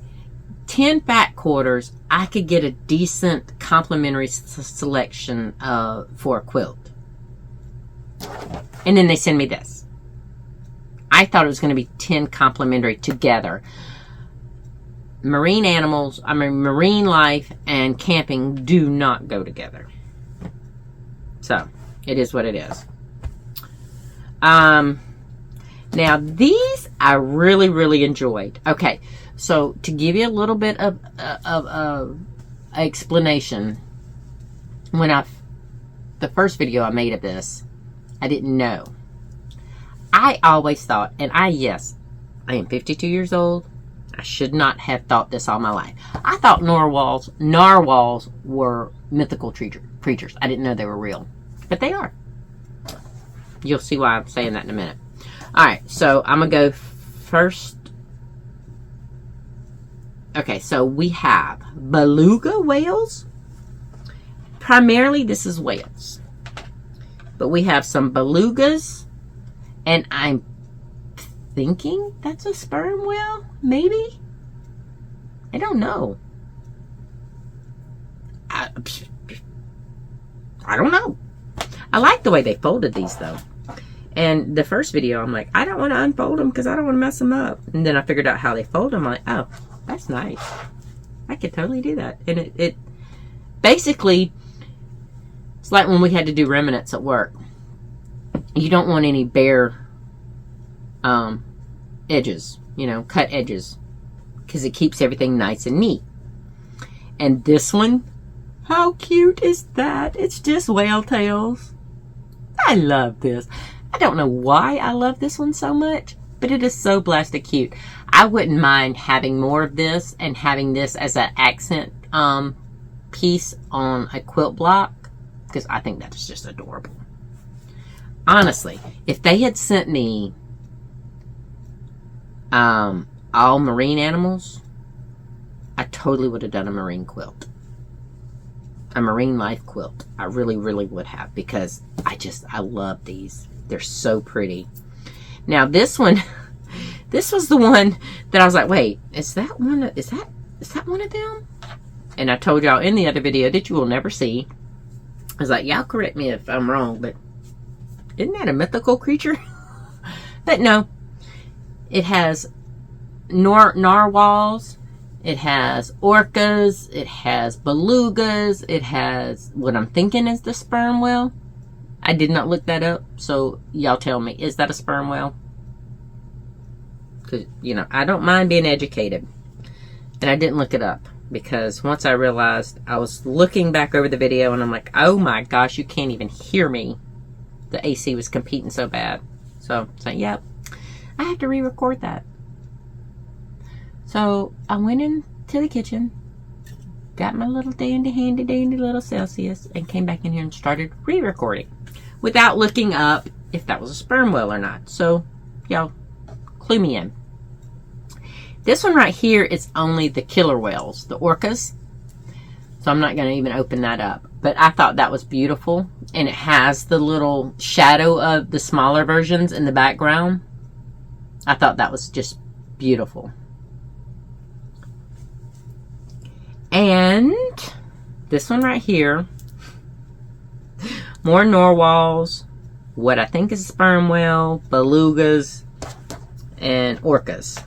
10 fat quarters, I could get a decent complimentary selection for a quilt. And then they send me this. I thought it was going to be 10 complimentary together. Marine life and camping do not go together. So, it is what it is. Now, these I really, really enjoyed. Okay, so to give you a little bit of explanation, when I the first video I made of this, I didn't know. I always thought, and yes, I am 52 years old. I should not have thought this all my life. I thought narwhals were mythical creatures. I didn't know they were real, but they are. You'll see why I'm saying that in a minute. All right, so I'm going to go first. Okay, so we have beluga whales. Primarily, this is whales. But we have some belugas, and I'm thinking that's a sperm whale, maybe? I don't know. I don't know. I like the way they folded these, though. And the first video, I'm like, I don't want to unfold them because I don't want to mess them up. And then I figured out how they fold them. I'm like, oh, that's nice. I could totally do that. And it basically, it's like when we had to do remnants at work. You don't want any bare edges, cut edges, because it keeps everything nice and neat. And this one, how cute is that? It's just whale tails. I love this. I don't know why I love this one so much, but it is so blasted cute. I wouldn't mind having more of this and having this as an accent piece on a quilt block, because I think that's just adorable. Honestly, if they had sent me all marine animals, I totally would have done a marine quilt. A marine life quilt. I really, really would have, because I love these. They're so pretty. Now this one, this was the one that I was like, wait, is that one of them? And I told y'all in the other video that you will never see. I was like, y'all correct me if I'm wrong, but isn't that a mythical creature? But no. It has narwhals. It has orcas. It has belugas. It has what I'm thinking is the sperm whale. I did not look that up, so y'all tell me, is that a sperm whale? Because, I don't mind being educated. And I didn't look it up, because once I realized, I was looking back over the video, and I'm like, oh my gosh, you can't even hear me. The AC was competing so bad. So, yep, I have to re-record that. So, I went into the kitchen, got my little handy dandy little Celsius, and came back in here and started re-recording without looking up if that was a sperm whale or not. So, y'all, clue me in. This one right here is only the killer whales, the orcas. So I'm not going to even open that up. But I thought that was beautiful. And it has the little shadow of the smaller versions in the background. I thought that was just beautiful. And this one right here, more narwhals, what I think is a sperm whale, belugas, and orcas.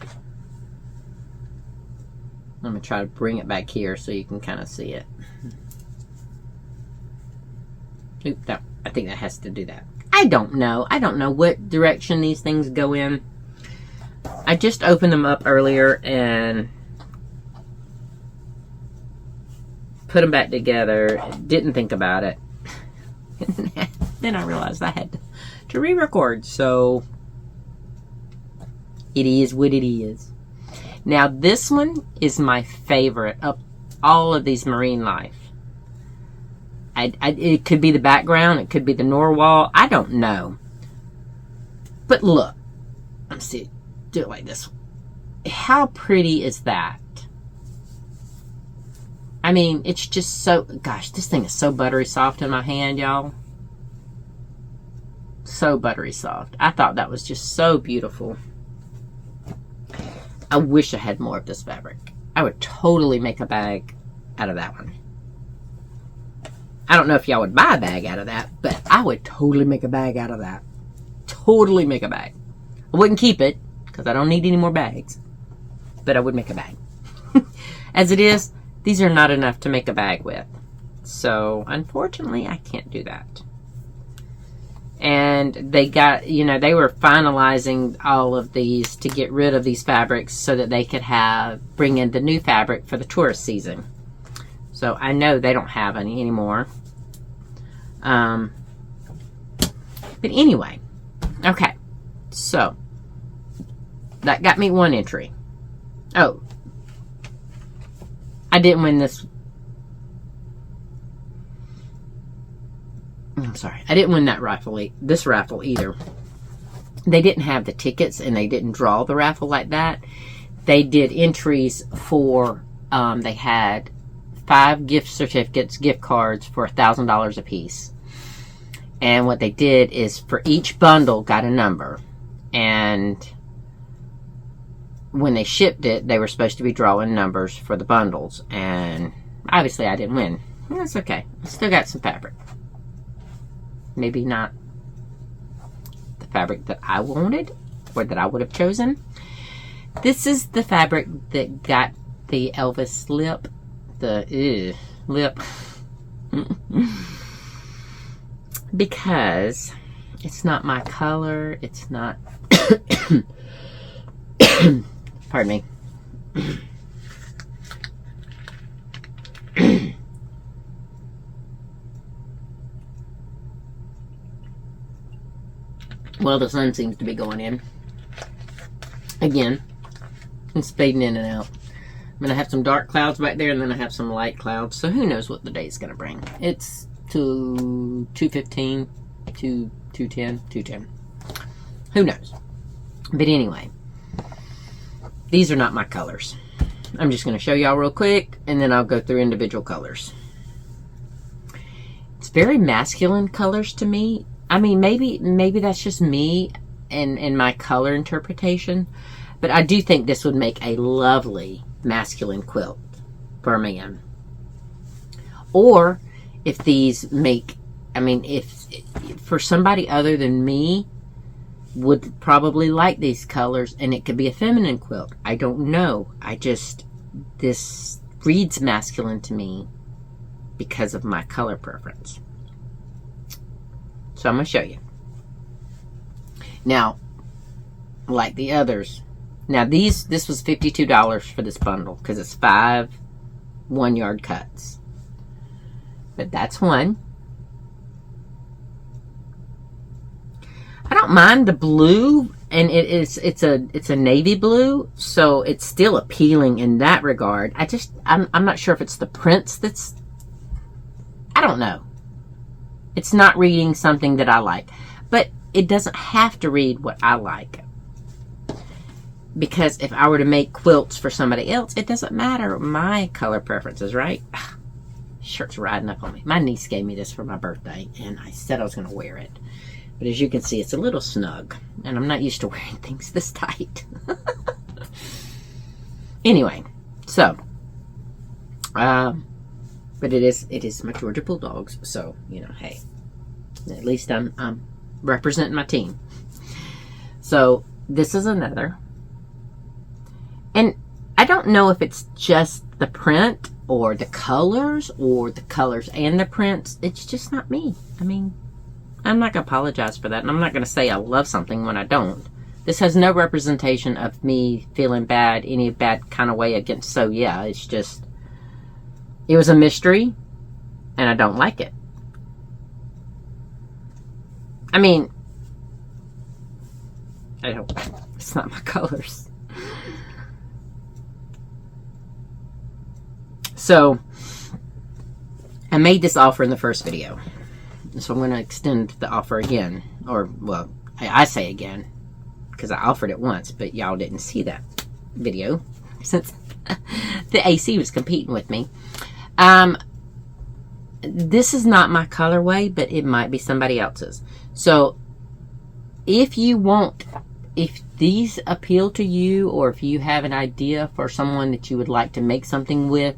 I'm going to try to bring it back here so you can kind of see it. Oop, no, I think that has to do that. I don't know. I don't know what direction these things go in. I just opened them up earlier and put them back together. Didn't think about it. Then I realized I had to re-record. So it is what it is. Now this one is my favorite of all of these marine life. It could be the background. It could be the narwhal. I don't know. But look. Let's see. Do it like this. How pretty is that? I mean, it's just so... Gosh, this thing is so buttery soft in my hand, y'all. So buttery soft. I thought that was just so beautiful. I wish I had more of this fabric. I would totally make a bag out of that one. I don't know if y'all would buy a bag out of that, but I would totally make a bag out of that. Totally make a bag. I wouldn't keep it, because I don't need any more bags. But I would make a bag. As it is, these are not enough to make a bag with. So, unfortunately, I can't do that. And they got, they were finalizing all of these to get rid of these fabrics so that they could bring in the new fabric for the tourist season. So I know they don't have any anymore. But anyway, okay, so that got me one entry. Oh, I didn't win this. I'm sorry, I didn't win that this raffle either. They didn't have the tickets and they didn't draw the raffle like that. They did entries for, they had 5 gift certificates, gift cards for $1,000 a piece. And what they did is for each bundle got a number. And when they shipped it, they were supposed to be drawing numbers for the bundles. And obviously I didn't win. That's okay. I still got some fabric. Maybe not the fabric that I wanted or that I would have chosen. This is the fabric that got the Elvis lip. The lip. Because it's not my color. It's not... Pardon me. Well, the sun seems to be going in again and spading in and out. I'm going to have some dark clouds back there, and then I have some light clouds. So who knows what the day's going to bring. It's to 2:15, 2:10, 2:10. Who knows? But anyway, these are not my colors. I'm just going to show y'all real quick, and then I'll go through individual colors. It's very masculine colors to me. I mean, maybe that's just me and my color interpretation, but I do think this would make a lovely masculine quilt for a man. Or if these make, I mean, if for somebody other than me would probably like these colors, and it could be a feminine quilt. I don't know. This reads masculine to me because of my color preference. So I'm going to show you. Now, like the others. Now this was $52 for this bundle because it's 5 1-yard cuts. But that's one. I don't mind the blue, and it's a navy blue, so it's still appealing in that regard. I'm not sure if it's the prints that's, I don't know. It's not reading something that I like. But it doesn't have to read what I like. Because if I were to make quilts for somebody else, it doesn't matter my color preferences, right? Shirt's riding up on me. My niece gave me this for my birthday, and I said I was going to wear it. But as you can see, it's a little snug. And I'm not used to wearing things this tight. Anyway, so. But it is my Georgia Bulldogs, so, you know, hey, at least I'm representing my team. So this is another, and I don't know if it's just the print or the colors and the prints. It's just not me. I mean, I'm not gonna apologize for that, and I'm not gonna say I love something when I don't. This has no representation of me feeling bad, any bad kind of way against. So yeah, it's just. It was a mystery, and I don't like it. I mean, it's not my colors. So, I made this offer in the first video. So I'm going to extend the offer again. Or, well, I say again, because I offered it once, but y'all didn't see that video, since the AC was competing with me. This is not my colorway, but it might be somebody else's. So if these appeal to you, or if you have an idea for someone that you would like to make something with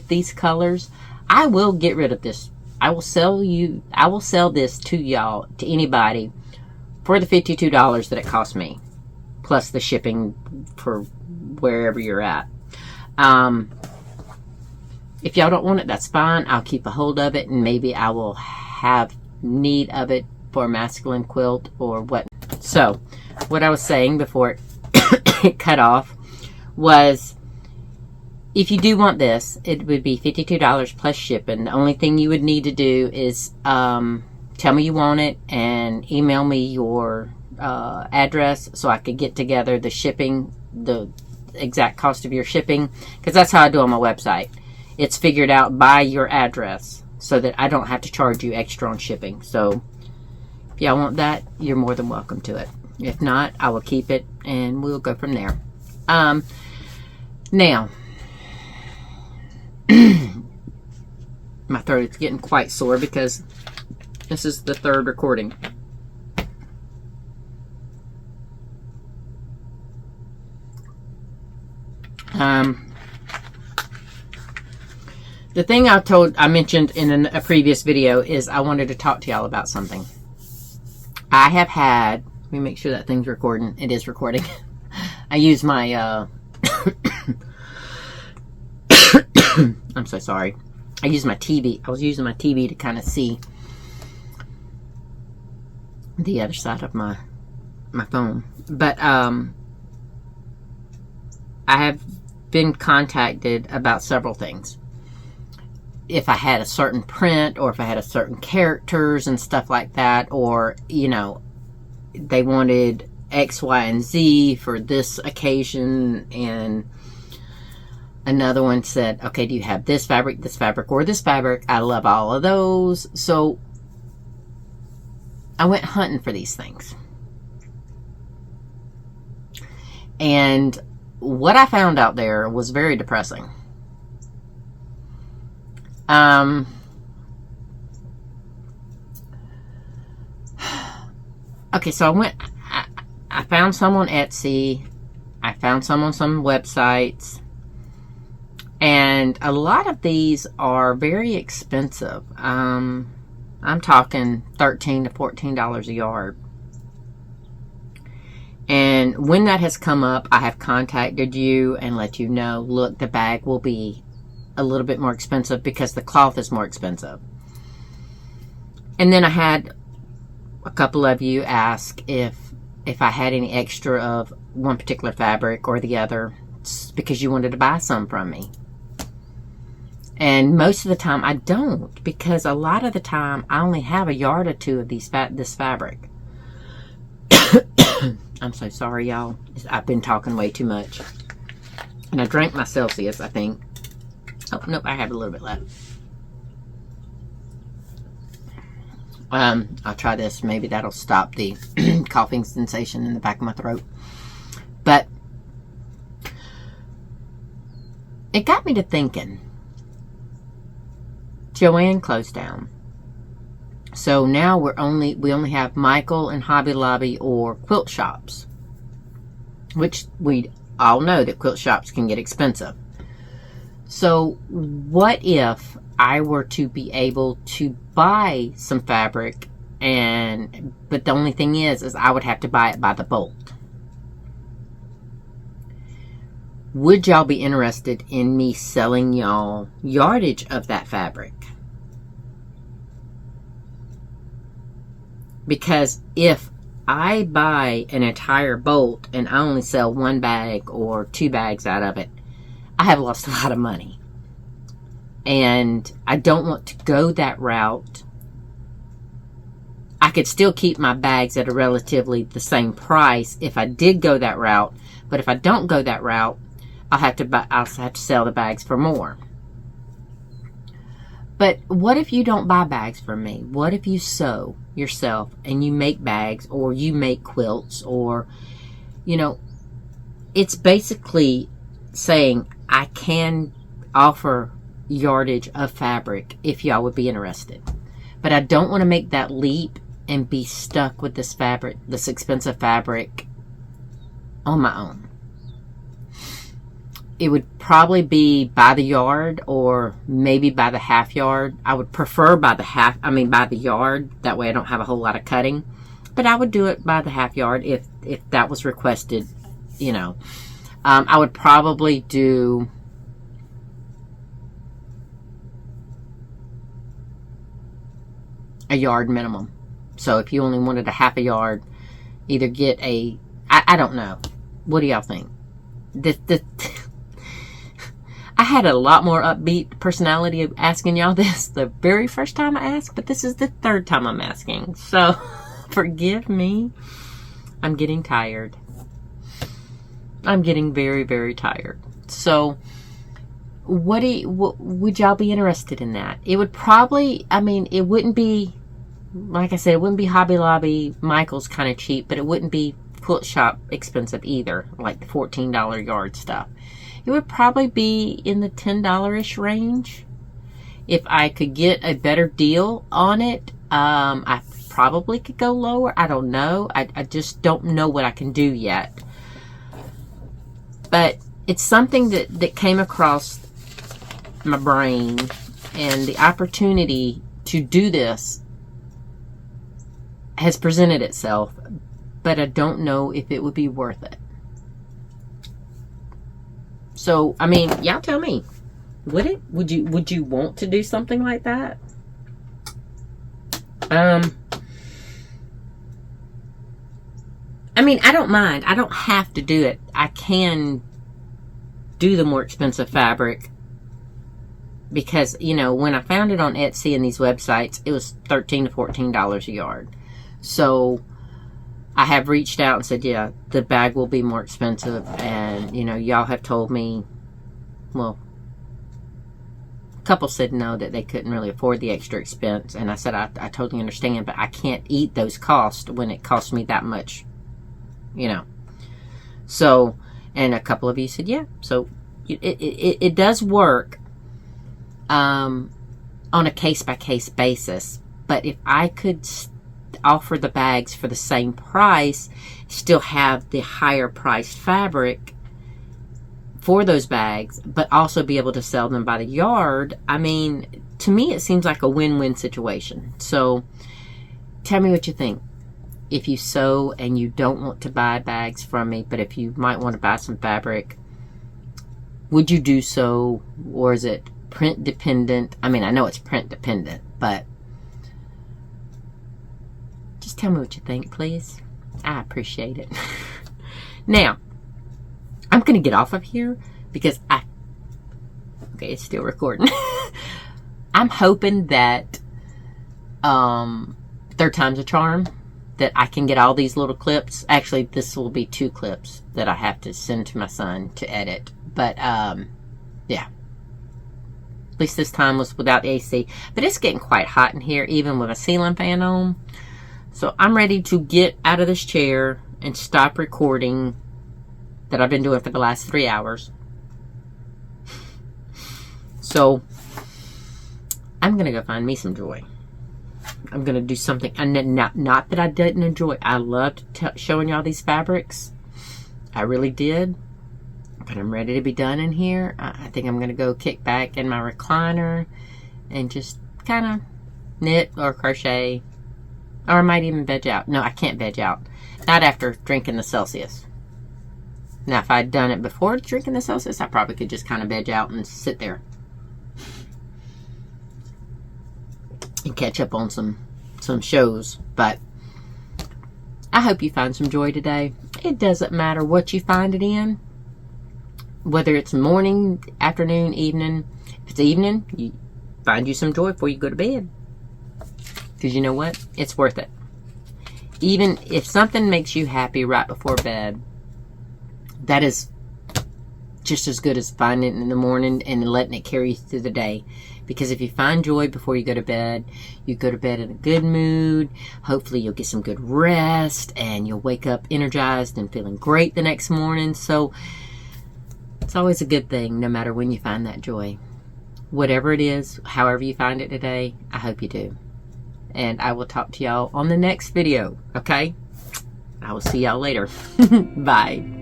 these colors, I will get rid of this. I will sell this to y'all, to anybody, for the $52 that it cost me, plus the shipping for wherever you're at. If y'all don't want it, that's fine. I'll keep a hold of it, and maybe I will have need of it for a masculine quilt or what. So, what I was saying before it cut off was, if you do want this, it would be $52 plus shipping. The only thing you would need to do is tell me you want it and email me your address so I could get together the shipping, the exact cost of your shipping, because that's how I do on my website. It's figured out by your address so that I don't have to charge you extra on shipping. So if y'all want that, you're more than welcome to it. If not, I will keep it and we'll go from there. Now, my throat is getting quite sore because this is the third recording. The thing I mentioned in a previous video is I wanted to talk to y'all about something. I have had, let me make sure that thing's recording. It is recording. I use my, I'm so sorry. I use my TV. I was using my TV to kind of see the other side of my phone. But I have been contacted about several things. If I had a certain print, or if I had a certain characters and stuff like that, or, you know, they wanted X, Y, and Z for this occasion, and another one said, okay, do you have this fabric, or this fabric? I love all of those. So I went hunting for these things. And what I found out there was very depressing. Okay, so I found some on Etsy. I found some on some websites. And a lot of these are very expensive. I'm talking $13 to $14 a yard. And when that has come up, I have contacted you and let you know, look, the bag will be a little bit more expensive because the cloth is more expensive. And then I had a couple of you ask if I had any extra of one particular fabric or the other, because you wanted to buy some from me. And most of the time I don't, because a lot of the time I only have a yard or two of this fabric. I'm so sorry, y'all. I've been talking way too much. And I drank my Celsius, I think. Oh, nope, I have a little bit left. I'll try this. Maybe that'll stop the coughing sensation in the back of my throat. But it got me to thinking. Joann closed down. So now we only have Michael and Hobby Lobby or quilt shops, which we all know that quilt shops can get expensive. So what if I were to be able to buy some fabric, but the only thing is I would have to buy it by the bolt. Would y'all be interested in me selling y'all yardage of that fabric? Because if I buy an entire bolt and I only sell one bag or two bags out of it, I have lost a lot of money. And I don't want to go that route. I could still keep my bags at a relatively the same price if I did go that route. But if I don't go that route, I'll have to sell the bags for more. But what if you don't buy bags from me? What if you sew yourself and you make bags, or you make quilts, or, you know, it's basically saying I can offer yardage of fabric if y'all would be interested. But I don't want to make that leap and be stuck with this fabric, this expensive fabric, on my own. It would probably be by the yard, or maybe by the half yard. I would prefer by the yard. That way I don't have a whole lot of cutting. But I would do it by the half yard if that was requested, you know. I would probably do a yard minimum. So if you only wanted a half a yard, either get I don't know. What do y'all think? I had a lot more upbeat personality of asking y'all this the very first time I asked, but this is the third time I'm asking. So forgive me. I'm getting tired. I'm getting very, very tired. So would y'all be interested in that? It would probably, I mean, it wouldn't be, like I said, it wouldn't be Hobby Lobby, Michael's kind of cheap, but it wouldn't be quilt shop expensive either, like the $14 yard stuff. It would probably be in the $10-ish range. If I could get a better deal on it, I probably could go lower. I don't know. I just don't know what I can do yet. But it's something that came across my brain, and the opportunity to do this has presented itself, but I don't know if it would be worth it. So, I mean, y'all tell me, would it? Would you want to do something like that? I mean, I don't mind. I don't have to do it. I can do the more expensive fabric because, you know, when I found it on Etsy and these websites, it was $13 to $14 a yard. So I have reached out and said, yeah, the bag will be more expensive. And, you know, y'all have told me, well, a couple said no, that they couldn't really afford the extra expense. And I said, I totally understand, but I can't eat those costs when it costs me that much, you know. So, and a couple of you said, yeah. So it does work on a case-by-case basis. But if I could offer the bags for the same price, still have the higher priced fabric for those bags, but also be able to sell them by the yard, I mean, to me it seems like a win-win situation. So tell me what you think. If you sew and you don't want to buy bags from me, but if you might want to buy some fabric, would you do so? Or is it print dependent? I mean, I know it's print dependent, but just tell me what you think, please. I appreciate it. Now, I'm going to get off of here because okay, it's still recording. I'm hoping that third time's a charm, that I can get all these little clips. Actually, this will be 2 clips that I have to send to my son to edit. But, yeah. At least this time was without the AC. But it's getting quite hot in here, even with a ceiling fan on. So I'm ready to get out of this chair and stop recording that I've been doing for the last 3 hours. So I'm going to go find me some joy. I'm going to do something. And not that I didn't enjoy. I loved showing y'all these fabrics. I really did. But I'm ready to be done in here. I think I'm going to go kick back in my recliner and just kind of knit or crochet. Or I might even veg out. No, I can't veg out. Not after drinking the Celsius. Now, if I'd done it before drinking the Celsius, I probably could just kind of veg out and sit there. And catch up on some shows. But I hope you find some joy today. It doesn't matter what you find it in. Whether it's morning, afternoon, evening. If it's evening, you find you some joy before you go to bed. Because you know what? It's worth it. Even if something makes you happy right before bed, that is just as good as finding it in the morning and letting it carry you through the day. Because if you find joy before you go to bed, you go to bed in a good mood. Hopefully you'll get some good rest and you'll wake up energized and feeling great the next morning. So it's always a good thing no matter when you find that joy. Whatever it is, however you find it today, I hope you do. And I will talk to y'all on the next video, okay? I will see y'all later. Bye.